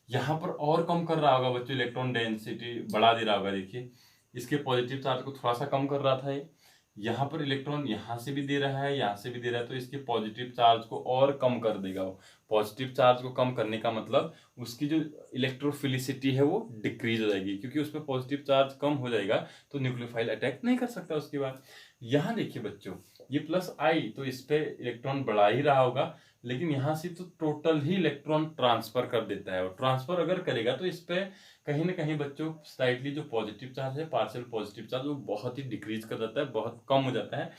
यहाँ पर और कम कर रहा होगा बच्चों, इलेक्ट्रॉन डेंसिटी बढ़ा दे रहा होगा, देखिए इसके पॉजिटिव चार्ज को थोड़ा सा कम कर रहा था ये। यहाँ पर इलेक्ट्रॉन यहाँ से भी दे रहा है, यहाँ से भी दे रहा है, तो इसके पॉजिटिव चार्ज को और कम कर देगा वो। पॉजिटिव चार्ज को कम करने का मतलब उसकी जो इलेक्ट्रोफिलिसिटी है वो डिक्रीज हो जाएगी, क्योंकि उस पर पॉजिटिव चार्ज कम हो जाएगा तो न्यूक्लियोफाइल अटैक नहीं कर सकता उसके बाद। यहाँ देखिए बच्चों, ये प्लस आई तो इस पे इलेक्ट्रॉन बढ़ा ही रहा होगा, लेकिन यहाँ से तो टोटल ही इलेक्ट्रॉन ट्रांसफर कर देता है। और ट्रांसफर अगर करेगा तो इस पे कहीं ना कहीं बच्चों स्लाइटली जो पॉजिटिव चार्ज है, पार्शियल पॉजिटिव चार्ज, वो बहुत ही डिक्रीज कर जाता है, बहुत कम हो जाता है।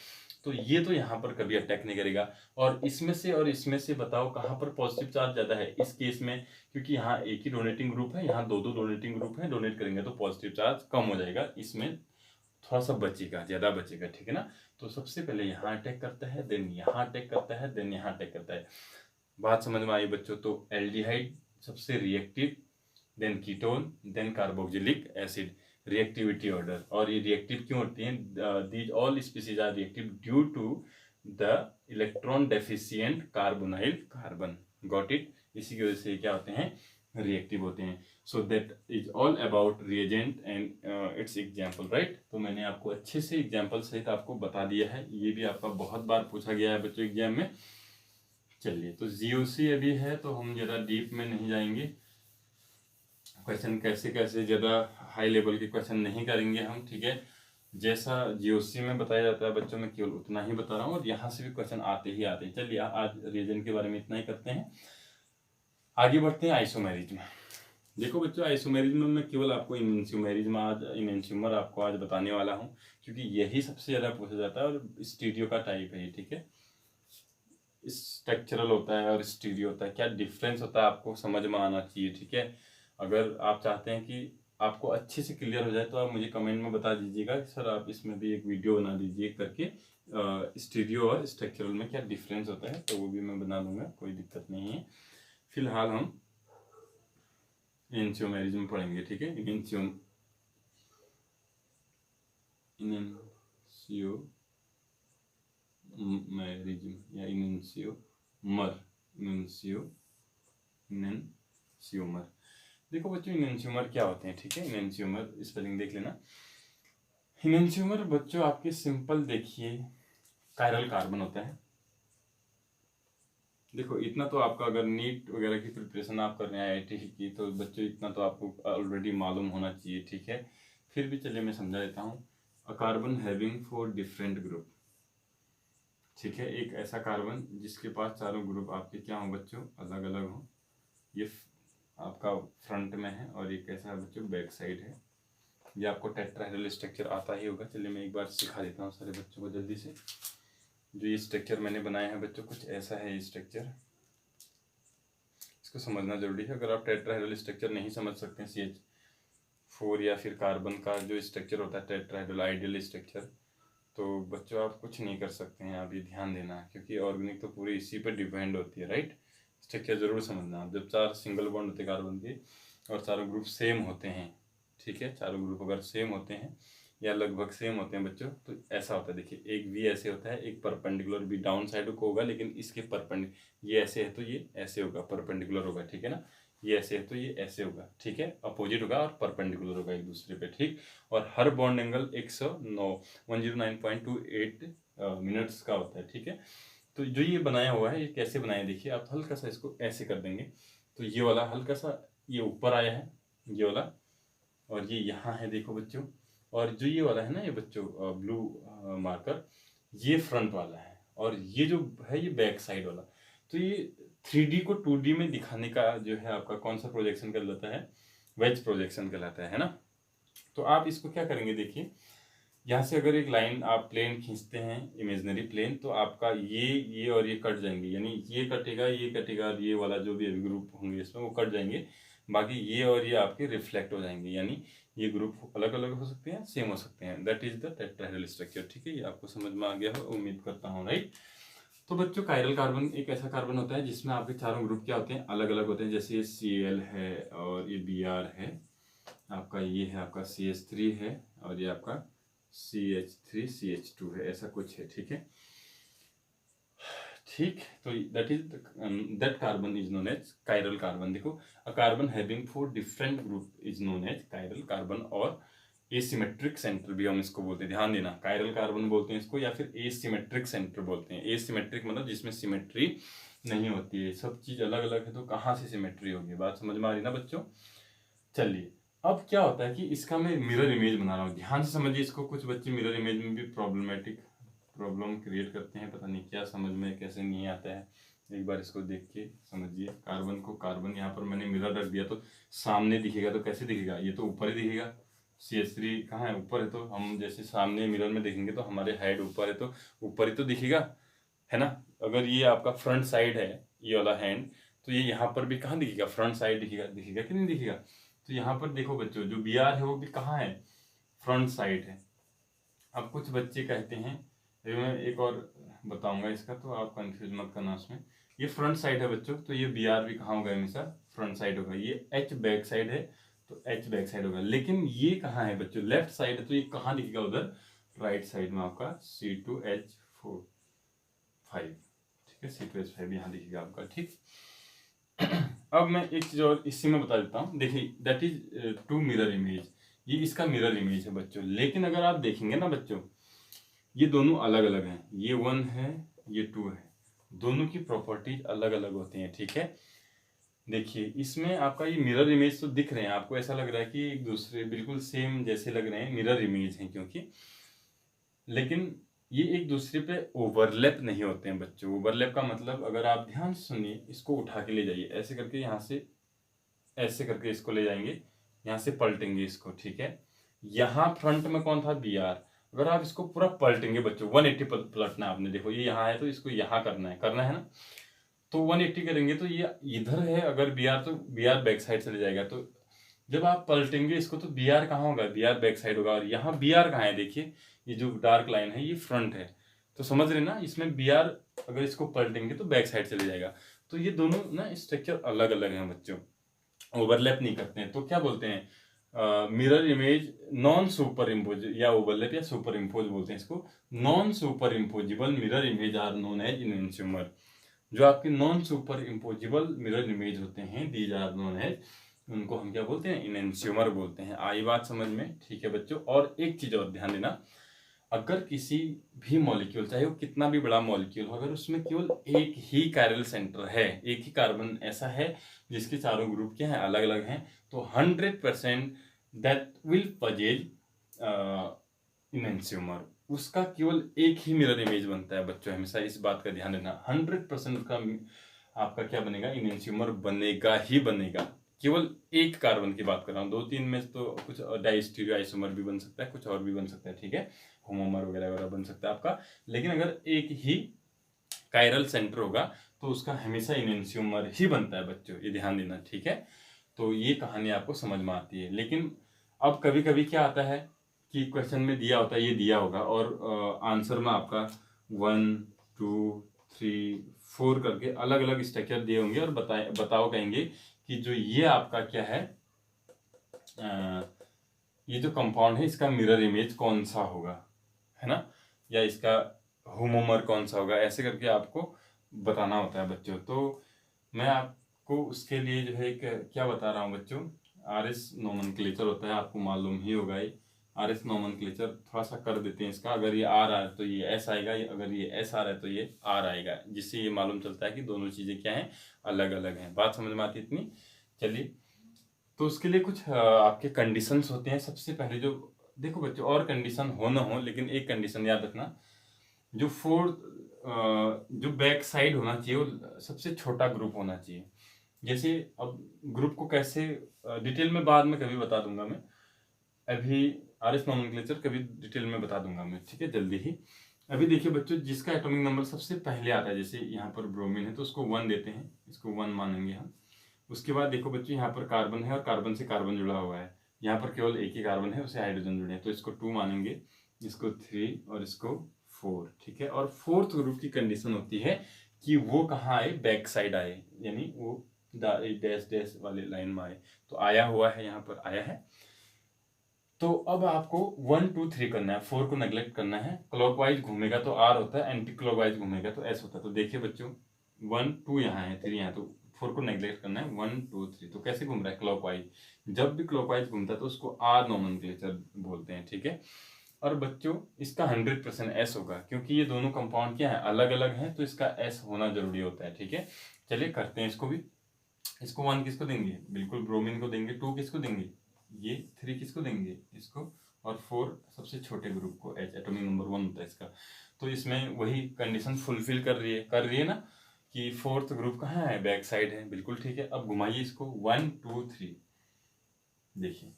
तो ये तो यहाँ पर कभी अटैक नहीं करेगा। और इसमें से बताओ कहाँ पर पॉजिटिव चार्ज ज्यादा है इस केस में, क्योंकि यहाँ एक ही डोनेटिंग ग्रुप है, यहाँ दो डोनेटिंग ग्रुप है, डोनेट करेंगे तो पॉजिटिव चार्ज कम हो जाएगा, इसमें थोड़ा सा बचेगा, ज्यादा बचेगा, ठीक है ना। तो सबसे पहले यहाँ अटैक करता है, देन यहाँ अटैक करता है, देन यहाँ अटैक करता है। बात समझ में आई बच्चों। तो एल्डिहाइड सबसे reactive, then ketone, then carboxylic acid, reactivity order. और ये रिएक्टिव क्यों होती हैं, these all species are reactive due to the electron deficient carbonyl carbon, got it. इसी की वजह से क्या होते हैं, रिएक्टिव होते हैं। So that is all about reagent and it's example, right. तो मैंने आपको अच्छे से एग्जाम्पल सहित आपको बता दिया है, ये भी आपका बहुत बार पूछा गया है बच्चों एग्जाम में। चलिए, तो जीओसी अभी है तो हम ज़्यादा डीप में नहीं जाएंगे, क्वेश्चन कैसे कैसे ज़्यादा हाई लेवल के क्वेश्चन नहीं करेंगे हम, ठीक है। जैसा जीओसी में बताया जाता है बच्चों, में केवल उतना ही बता रहा हूँ और यहाँ से भी क्वेश्चन आते ही आते हैं। चलिए, आज रिएजेंट के बारे में इतना ही करते हैं, आगे बढ़ते हैं आइसोमेरिज्म। देखो बच्चों, आइसोमेरिज्म में केवल आपको इनएंशियोमर आपको आज बताने वाला हूँ, क्योंकि यही सबसे ज़्यादा पूछा जाता है और स्टीरियो का टाइप है ये, ठीक है। स्ट्रक्चरल होता है और स्टीरियो होता है, क्या डिफरेंस होता है आपको समझ में आना चाहिए, ठीक है। अगर आप चाहते हैं कि आपको अच्छे से क्लियर हो जाए तो आप मुझे कमेंट में बता दीजिएगा कि सर आप इसमें भी एक वीडियो बना दीजिए करके, स्टीरियो और स्ट्रक्चरल में क्या डिफरेंस होता है, तो वो भी मैं बना दूंगा, कोई दिक्कत नहीं है। फिलहाल हम इनएंशियोमेरिज्म पढ़ेंगे, ठीक है। इनएंशियोमेरिज्म या इनएंशियोमर। देखो बच्चों, इनएंशियोमर क्या होते हैं, ठीक है। इनएंशियोमर स्पेलिंग देख लेना। इनएंशियोमर बच्चों आपके सिंपल देखिए कायरल कार्बन होता है। देखो इतना तो आपका, अगर नीट वगैरह की प्रिपरेशन आप कर रहे हैं आईआईटी की, तो बच्चों इतना तो आपको ऑलरेडी मालूम होना चाहिए, ठीक है। फिर भी चलिए मैं समझा देता हूँ। अ कार्बन हैविंग 4 डिफरेंट ग्रुप, ठीक है। एक ऐसा कार्बन जिसके पास चारों ग्रुप आपके क्या हो बच्चों, अलग अलग हो। ये आपका फ्रंट में है और एक ऐसा बच्चों बैक साइड है। ये आपको टेट्राहेड्रल स्ट्रक्चर आता ही होगा। चलिए मैं एक बार सिखा देता हूँ सारे बच्चों को जल्दी से। जो ये स्ट्रक्चर मैंने बनाया है बच्चों, कुछ ऐसा है ये स्ट्रक्चर, इसको समझना जरूरी है। अगर आप टेट्राहेड्रल स्ट्रक्चर नहीं समझ सकते हैं, CH4 या फिर कार्बन का जो स्ट्रक्चर होता है टेट्राहेड्रल आइडियल स्ट्रक्चर, तो बच्चों आप कुछ नहीं कर सकते हैं। आप ये ध्यान देना, क्योंकि ऑर्गेनिक तो पूरी इसी पर डिपेंड होती है, राइट। स्ट्रक्चर जरूर समझना आप। जब 4 सिंगल बॉन्ड होते हैं कार्बन के और चारों ग्रुप सेम होते हैं, ठीक है, चारों ग्रुप अगर सेम होते हैं या लगभग सेम होते हैं बच्चों, तो ऐसा होता है। देखिए एक वी ऐसे होता है, एक परपेंडिकुलर भी डाउन साइड को होगा, लेकिन इसके ये ऐसे है तो ये ऐसे होगा, परपेंडिकुलर होगा, ठीक है ना। ये ऐसे है तो ये ऐसे होगा, ठीक है, अपोजिट होगा और परपेंडिकुलर होगा एक दूसरे पे, ठीक। और हर बॉन्ड एंगल 109.28 मिनट्स का होता है, ठीक है। तो जो ये बनाया हुआ है, ये कैसे बनाया देखिए आप, हल्का सा इसको ऐसे कर देंगे तो ये वाला हल्का सा ये ऊपर आया है, ये वाला, और ये यहाँ है देखो बच्चों। और जो ये वाला है ना ये बच्चों ब्लू मार्कर, ये फ्रंट वाला है, और ये जो है ये बैक साइड वाला। तो ये 3D को 2D में दिखाने का जो है आपका कौन सा प्रोजेक्शन कहलाता है, वेज प्रोजेक्शन कहलाता है ना। तो आप इसको क्या करेंगे देखिए, यहाँ से अगर एक लाइन आप प्लेन खींचते हैं, इमेजिनरी प्लेन, तो आपका ये और ये कट जाएंगे, यानी ये कटेगा और ये वाला जो भी अभी ग्रुप होंगे इसमें वो कट जाएंगे। बाकी ये और ये आपके रिफ्लेक्ट हो जाएंगे, यानी ये ग्रुप अलग अलग हो सकते हैं, सेम हो सकते हैं। That is the tetrahedral structure, ठीक है। ये आपको समझ में आ गया हो उम्मीद करता हूँ, राइट। तो बच्चों कायरल कार्बन एक ऐसा कार्बन होता है जिसमें आपके चारों ग्रुप क्या होते हैं, अलग अलग होते हैं। जैसे ये Cl है और ये Br है आपका, ये है आपका CH3 है और ये आपका CH3 CH2 है, ऐसा कुछ है, ठीक है। ठीक, तो that carbon is known as chiral carbon. देखो, a carbon having 4 different group is known as chiral carbon, और एसिमेट्रिक सेंटर भी हम इसको बोलते हैं। ध्यान देना, कायरल कार्बन बोलते हैं इसको, या फिर एसिमेट्रिक सेंटर बोलते हैं। एसिमेट्रिक मतलब जिसमें सिमेट्री नहीं होती है, सब चीज अलग अलग है तो कहाँ से सिमेट्री होगी, बात समझ में आ रही ना बच्चों। चलिए, अब क्या होता है कि इसका मैं मिरर इमेज बना रहा हूँ, ध्यान से समझिए इसको। कुछ बच्चे मिरर इमेज में भी प्रॉब्लम क्रिएट करते हैं, पता नहीं क्या समझ में कैसे नहीं आता है। एक बार इसको देख के समझिए। कार्बन यहाँ पर मैंने मिरर रख दिया तो सामने दिखेगा, तो कैसे दिखेगा, ये तो ऊपर ही दिखेगा। CH3 कहाँ है, ऊपर है, तो हम जैसे सामने मिरर में देखेंगे तो हमारे हेड ऊपर है तो ऊपर ही तो दिखेगा, है ना। अगर ये आपका फ्रंट साइड है, ये वाला हैंड, तो ये यहाँ पर भी कहाँ दिखेगा, फ्रंट साइड दिखेगा कि नहीं दिखेगा। तो यहाँ पर देखो बच्चों, जो Br है वो भी कहाँ है, फ्रंट साइड है। अब कुछ बच्चे कहते हैं, अभी मैं एक और बताऊंगा इसका, तो आप कंफ्यूज मत करना उसमें। ये फ्रंट साइड है बच्चों, तो ये Br भी कहाँ होगा, हमेशा फ्रंट साइड होगा। ये H बैक साइड है तो H बैक साइड होगा। लेकिन ये कहाँ है बच्चों, लेफ्ट साइड है, तो ये कहाँ दिखेगा, उधर राइट साइड में आपका C2H5, ठीक है, C2H5 यहाँ दिखेगा आपका, ठीक। अब मैं एक चीज और इसी में बता देता हूँ। देखिए that is two mirror image, ये इसका मिरर इमेज है बच्चों। लेकिन अगर आप देखेंगे ना बच्चों, ये दोनों अलग अलग हैं, ये 1 है ये 2 है, दोनों की प्रॉपर्टीज अलग अलग होती हैं, ठीक है। देखिए इसमें आपका ये मिरर इमेज तो दिख रहे हैं, आपको ऐसा लग रहा है कि एक दूसरे बिल्कुल सेम जैसे लग रहे हैं, मिरर इमेज हैं क्योंकि, लेकिन ये एक दूसरे पे ओवरलैप नहीं होते हैं बच्चों। ओवरलैप का मतलब, अगर आप ध्यान से सुनिए, इसको उठा के ले जाइए ऐसे करके, यहाँ से ऐसे करके इसको ले जाएंगे, यहाँ से पलटेंगे इसको, ठीक है। यहाँ फ्रंट में कौन था, बी आर। अगर आप इसको पूरा पलटेंगे बच्चों, 180 पलटना है आपने, देखो ये यहाँ है तो इसको यहाँ करना है ना, तो 180 करेंगे तो ये इधर है अगर बी आर, तो बी आर बैक साइड चले जाएगा। तो जब आप पलटेंगे इसको तो बी आर कहाँ होगा, बी आर बैक साइड होगा। और यहाँ बी आर कहाँ है, देखिए ये जो डार्क लाइन है ये फ्रंट है, तो समझ रहे ना, इसमें बी आर अगर इसको पलटेंगे तो बैक साइड चले जाएगा। तो ये दोनों ना स्ट्रक्चर अलग अलग हैं बच्चों, ओवरलैप नहीं करते हैं। तो क्या बोलते हैं, mirror image non superimpose, या ओवरलैप या सुपर इम्पोज बोलते हैं इसको। Non superimposable mirror image are known as enantiomers. जो आपके non superimposable mirror image होते हैं, दीज आर नोन एज, उनको हम क्या बोलते हैं, इनएंस्यूमर बोलते हैं। आई बात समझ में, ठीक है बच्चों। और एक चीज और ध्यान देना, अगर किसी भी मॉलिक्यूल, चाहे वो कितना भी बड़ा मॉलिक्यूल हो, अगर उसमें केवल एक ही कायरल सेंटर है, एक ही कार्बन ऐसा है जिसके चारों ग्रुप क्या हैं, अलग अलग हैं, तो 100% दैट विल पजेज इनएंस्यूमर। उसका केवल एक ही मिरर इमेज बनता है बच्चों, हमेशा इस बात का ध्यान देना। 100% का आपका क्या बनेगा, इनएंस्यूमर बनेगा ही बनेगा। केवल एक कार्बन की बात कर रहा हूँ, 2-3 में तो कुछ डाइस्टीरियो आइसोमर भी बन सकता है, कुछ और भी बन सकता है, ठीक है, होमोमर वगैरह वगैरह बन सकता है आपका। लेकिन अगर एक ही कायरल सेंटर होगा तो उसका हमेशा इनएंस्यूमर ही बनता है बच्चों, ये ध्यान देना, ठीक है। तो ये कहानी आपको समझ में आती है। लेकिन अब कभी कभी क्या आता है कि क्वेश्चन में दिया होता है, ये दिया होगा और आंसर में आपका 1 2 3 4 करके अलग अलग स्ट्रक्चर दिए होंगे और बताओ कहेंगे कि जो ये आपका क्या है, ये जो कंपाउंड है इसका मिरर इमेज कौन सा होगा, है ना, या इसका होमोमर कौन सा होगा, ऐसे करके आपको बताना होता है बच्चों। तो मैं आपको उसके लिए जो है एक क्या बता रहा हूँ बच्चों, आर एस नोमेनक्लेचर होता है, आपको मालूम ही होगा ये। आर एस नोमेनक्लेचर थोड़ा सा कर देते हैं इसका, अगर ये आर आ रहा है तो ये एस आएगा, अगर ये एस आ रहा है तो ये आर आएगा, जिससे ये मालूम चलता है कि दोनों चीज़ें क्या हैं, अलग अलग हैं। बात समझ में आती है इतनी। चलिए, तो उसके लिए कुछ आपके कंडीशंस होते हैं। सबसे पहले जो देखो बच्चों, और कंडीशन हो ना हो, लेकिन एक कंडीशन याद रखना, जो जो बैक साइड होना चाहिए वो सबसे छोटा ग्रुप होना चाहिए। जैसे अब ग्रुप को कैसे डिटेल में बाद में कभी बता दूंगा मैं, अभी आर एस नोमेनक्लेचर कभी डिटेल में बता दूंगा मैं, ठीक है, जल्दी ही। अभी देखिए बच्चों, जिसका एटॉमिक नंबर सबसे पहले आता है, जैसे यहाँ पर ब्रोमीन है तो उसको 1 देते हैं, इसको 1 मानेंगे हम। उसके बाद देखो बच्चों, यहाँ पर कार्बन है और कार्बन से कार्बन जुड़ा हुआ है, यहाँ पर केवल एक ही कार्बन है, उसे हाइड्रोजन जुड़े हैं, तो इसको 2 मानेंगे, इसको 3 और इसको 4, ठीक है। और फोर्थ ग्रुप की कंडीशन होती है कि वो कहाँ आए, बैक साइड आए, यानी वो डैश डैश वाले लाइन में आए। तो आया हुआ है, यहाँ पर आया है। तो अब आपको 1 2 3 करना है, 4 को नेग्लेक्ट करना है। क्लॉकवाइज घूमेगा तो आर होता है, एंटी क्लॉकवाइज घूमेगा तो एस होता है। तो देखिए बच्चों, 1 2 यहाँ है, 3 यहाँ, तो 4 को नेग्लेक्ट करना है, 1 2 3। तो कैसे घूम रहा है, क्लॉकवाइज। जब भी क्लॉकवाइज घूमता है तो उसको आर नोमेनक्लेचर बोलते हैं, ठीक है। और बच्चों इसका 100% एस होगा, क्योंकि ये दोनों कंपाउंड क्या है, अलग अलग हैं, तो इसका एस होना जरूरी होता है, ठीक है। चलिए करते हैं इसको भी। इसको 1 किसको देंगे, बिल्कुल ब्रोमीन को देंगे। 2 किसको देंगे, ये 3 किसको देंगे, इसको। और 4 सबसे छोटे ग्रुप को, एच एटॉमिक नंबर 1 होता है इसका। तो इसमें वही कंडीशन फुलफिल कर रही है ना, कि फोर्थ ग्रुप कहाँ है, बैक साइड है, बिल्कुल ठीक है। अब घुमाइए इसको 1 2 3, देखिए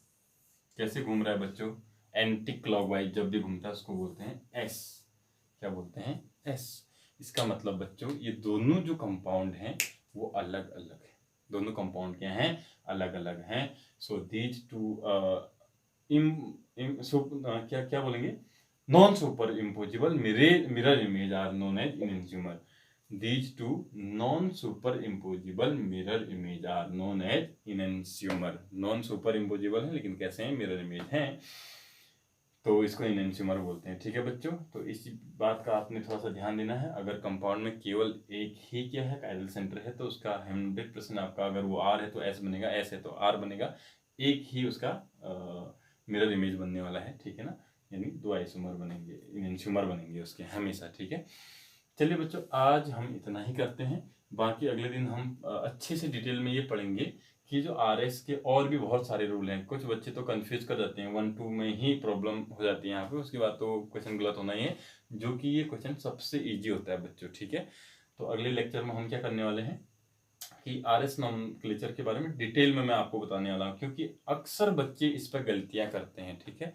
कैसे घूम रहा है बच्चों, एंटी क्लॉकवाइज जब भी घूमता है उसको बोलते हैं एस। क्या बोलते हैं, एस। इसका मतलब बच्चों, ये दोनों जो कंपाउंड हैं वो अलग अलग है, दोनों कंपाउंड क्या हैं, अलग अलग हैं। सो दीज टू क्या क्या बोलेंगे, non superimposable mirror image are known as enantiomers. These two non-superimposable mirror image are known as enantiomer. Non-superimposable है लेकिन कैसे हैं, मिरर इमेज हैं। तो इसको इनेंशियोमर बोलते हैं। ठीक है बच्चों, तो इसी बात का आपने थोड़ा सा ध्यान देना है। अगर कंपाउंड में केवल एक ही क्या है, काइरल सेंटर है, तो उसका 100% आपका, अगर वो आर है तो एस बनेगा, एस है तो आर बनेगा, एक ही उसका मिरर इमेज बनने वाला है। ठीक है ना, यानी 2 आइसोमर बनेंगे, इनेंशियोमर बनेंगे उसके हमेशा। ठीक है, चलिए बच्चों, आज हम इतना ही करते हैं। बाकी अगले दिन हम अच्छे से डिटेल में ये पढ़ेंगे कि जो आरएस के और भी बहुत सारे रूल हैं। कुछ बच्चे तो कंफ्यूज कर जाते हैं, 1-2 में ही प्रॉब्लम हो जाती है यहाँ पे, उसके बाद तो क्वेश्चन गलत होना ही है, जो कि ये क्वेश्चन सबसे ईजी होता है बच्चों। ठीक है, तो अगले लेक्चर में हम क्या करने वाले हैं कि आरएस नॉमेनक्लेचर के बारे में डिटेल में मैं आपको बताने वाला हूँ, क्योंकि अक्सर बच्चे इस पर गलतियाँ करते हैं। ठीक है,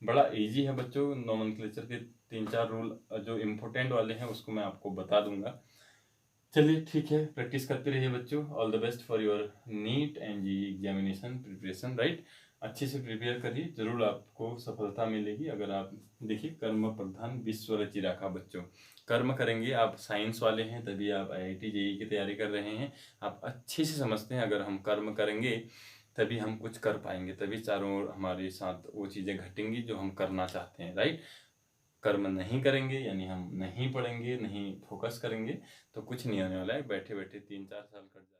बड़ा इजी है बच्चों, नॉमेनक्लेचर के 3-4 रूल जो इम्पोर्टेंट वाले हैं उसको मैं आपको बता दूंगा। चलिए ठीक है, प्रैक्टिस करते रहिए बच्चों। All the best for your NEET and JEE examination preparation, right. अच्छे से प्रिपेयर करिए, जरूर आपको सफलता मिलेगी। अगर आप देखिए, कर्म प्रधान विश्व रचि राखा बच्चों, कर्म करेंगे। आप साइंस वाले हैं तभी आप IIT JEE की तैयारी कर रहे हैं, आप अच्छे से समझते हैं। अगर हम कर्म करेंगे तभी हम कुछ कर पाएंगे, तभी चारों ओर हमारे साथ वो चीज़ें घटेंगी जो हम करना चाहते हैं, राइट। कर्म नहीं करेंगे यानी हम नहीं पढ़ेंगे, नहीं फोकस करेंगे, तो कुछ नहीं होने वाला है। बैठे बैठे 3-4 साल कट जाए।